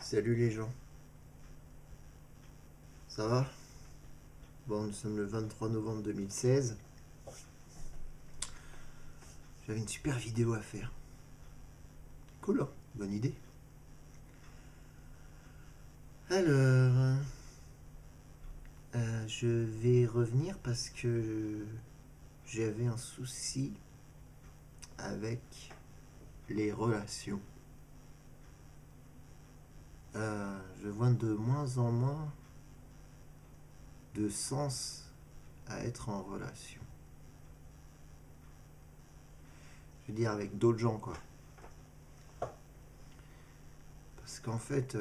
Salut les gens, ça va? Bon, nous sommes le 23 novembre 2016. J'avais une super vidéo à faire. Cool, hein? Bonne idée. Alors, je vais revenir parce que j'avais un souci avec les relations. Je vois de moins en moins de sens à être en relation. Je veux dire avec d'autres gens, quoi. Parce qu'en fait,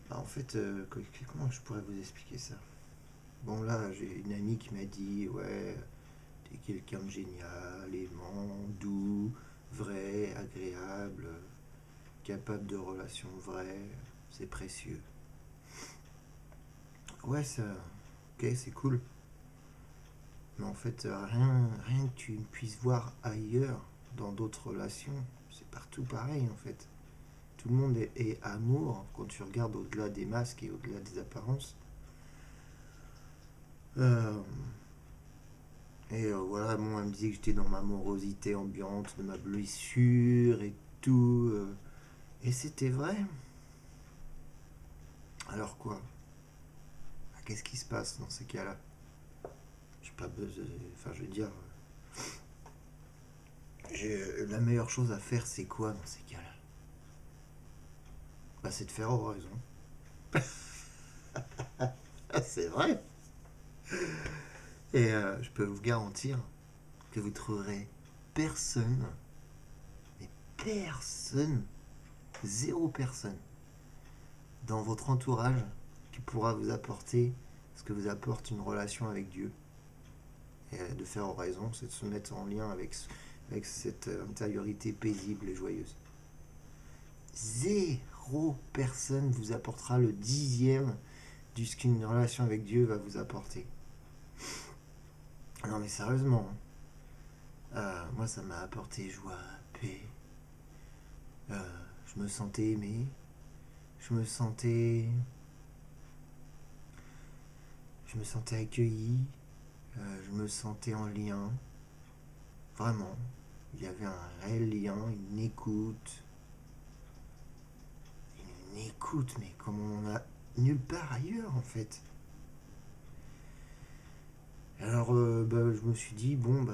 comment je pourrais vous expliquer ça? Bon, là, j'ai une amie qui m'a dit, ouais, t'es quelqu'un de génial, aimant, doux, vrai, agréable, capable de relations vraies, c'est précieux. Ouais, ça, ok, c'est cool. Mais en fait, rien que tu puisses voir ailleurs, dans d'autres relations, c'est partout pareil, en fait. Tout le monde est amour quand tu regardes au-delà des masques et au-delà des apparences. Euh, voilà, bon, elle me disait que j'étais dans ma morosité ambiante, de ma blessure et tout. Et c'était vrai. Alors quoi? Qu'est-ce qui se passe dans ces cas-là? J'ai pas besoin. Enfin, je veux dire, la meilleure chose à faire, c'est quoi dans ces cas-là? Bah, c'est de faire oraison. Ah, c'est vrai. Et je peux vous garantir que vous trouverez personne, mais personne, zéro personne, dans votre entourage qui pourra vous apporter ce que vous apporte une relation avec Dieu. Et de faire oraison, c'est de se mettre en lien avec cette intériorité paisible et joyeuse. Zéro personne vous apportera le dixième de ce qu'une relation avec Dieu va vous apporter. Non mais sérieusement, moi ça m'a apporté joie, paix. Je me sentais aimé, je me sentais, je me sentais accueilli, je me sentais en lien. Vraiment, il y avait un réel lien, une écoute, mais comme on a nulle part ailleurs en fait. Alors je me suis dit, bon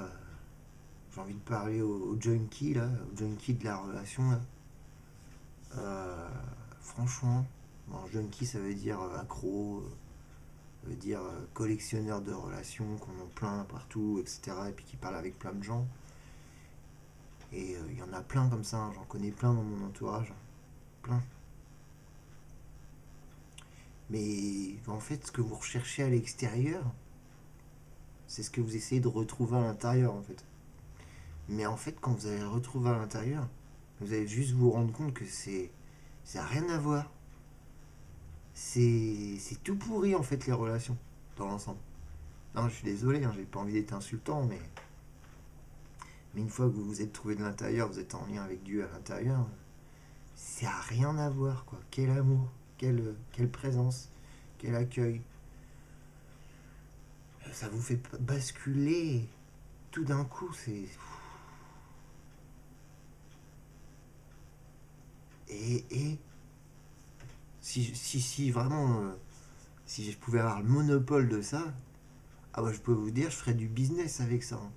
j'ai envie de parler au junkie là, au junkie de la relation là. Euh, Franchement, bon, junkie ça veut dire accro, ça veut dire collectionneur de relations qu'on en plein partout, etc. Et puis qui parle avec plein de gens. Et il y en a plein comme ça, hein, j'en connais plein dans mon entourage. Plein. Mais en fait, ce que vous recherchez à l'extérieur, c'est ce que vous essayez de retrouver à l'intérieur en fait. Mais en fait, quand vous allez le retrouver à l'intérieur, vous allez juste vous rendre compte que ça n'a rien à voir. C'est tout pourri en fait les relations dans l'ensemble. Non, je suis désolé, hein, j'ai pas envie d'être insultant, mais une fois que vous vous êtes trouvé de l'intérieur, vous êtes en lien avec Dieu à l'intérieur, ça n'a rien à voir quoi. Quel amour, quelle présence, quel accueil. Ça vous fait basculer tout d'un coup. Et si vraiment, si je pouvais avoir le monopole de ça, ah bah je peux vous dire, je ferais du business avec ça, hein.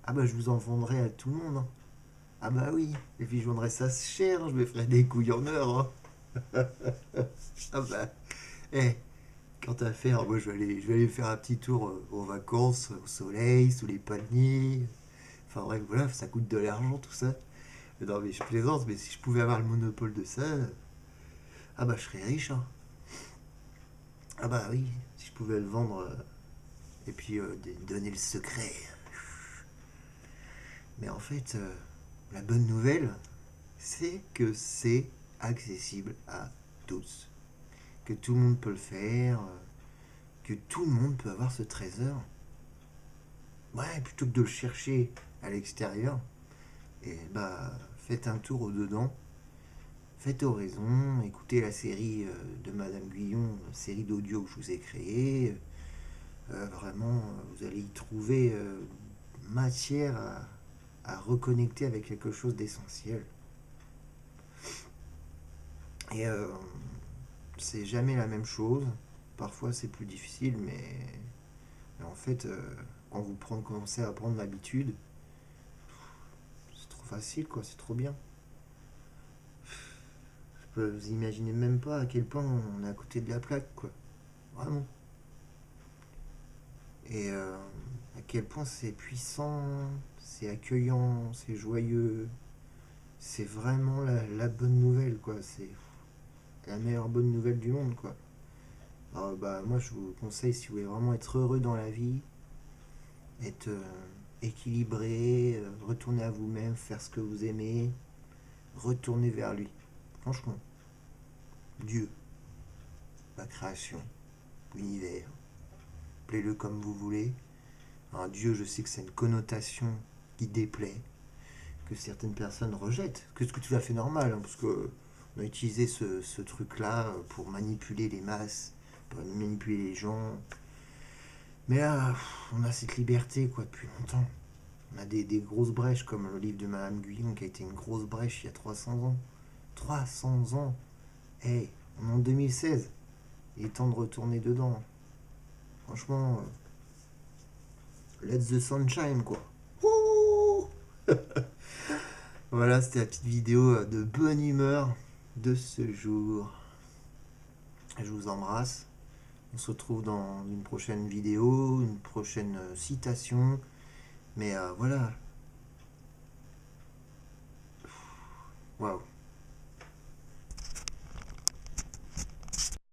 Ah bah je vous en vendrais à tout le monde, hein. Ah bah oui, et puis je vendrais ça cher, je me ferais des couilles en or, hein. Ah bah, eh, quant à faire, moi je vais aller faire un petit tour aux vacances, au soleil, sous les palmiers. Enfin bref, voilà, ça coûte de l'argent tout ça. Non mais je plaisante, mais si je pouvais avoir le monopole de ça, ah bah je serais riche, hein. Ah bah oui, si je pouvais le vendre et puis donner le secret. Mais en fait, la bonne nouvelle, c'est que c'est accessible à tous. Que tout le monde peut le faire, que tout le monde peut avoir ce trésor. Ouais, plutôt que de le chercher à l'extérieur, et bah faites un tour au dedans faites oraison, écoutez la série de Madame Guyon, série d'audio que je vous ai créée. Vraiment, vous allez y trouver matière à reconnecter avec quelque chose d'essentiel. Et c'est jamais la même chose. Parfois c'est plus difficile, mais en fait, quand vous commencez à prendre l'habitude, c'est trop facile, quoi, c'est trop bien. Vous imaginez même pas à quel point on est à côté de la plaque, quoi. Vraiment. Et à quel point c'est puissant, c'est accueillant, c'est joyeux. C'est vraiment la bonne nouvelle, quoi. C'est la meilleure bonne nouvelle du monde, quoi. Alors, bah, moi, je vous conseille, si vous voulez vraiment être heureux dans la vie, être équilibré, retourner à vous-même, faire ce que vous aimez, retourner vers lui. Franchement, Dieu, la création, l'univers, appelez-le comme vous voulez. Un Dieu, je sais que c'est une connotation qui déplaît, que certaines personnes rejettent, que c'est tout à fait normal, hein, parce que on a utilisé ce truc-là pour manipuler les masses, pour manipuler les gens. Mais là, on a cette liberté, quoi, depuis longtemps. On a des grosses brèches, comme le livre de Madame Guyon, qui a été une grosse brèche il y a 300 ans. 300 ans. Hey, on est en 2016. Il est temps de retourner dedans. Franchement, let the sunshine, quoi. Ouh. Voilà, c'était la petite vidéo de bonne humeur de ce jour. Je vous embrasse. On se retrouve dans une prochaine vidéo, une prochaine citation. Mais voilà. Waouh.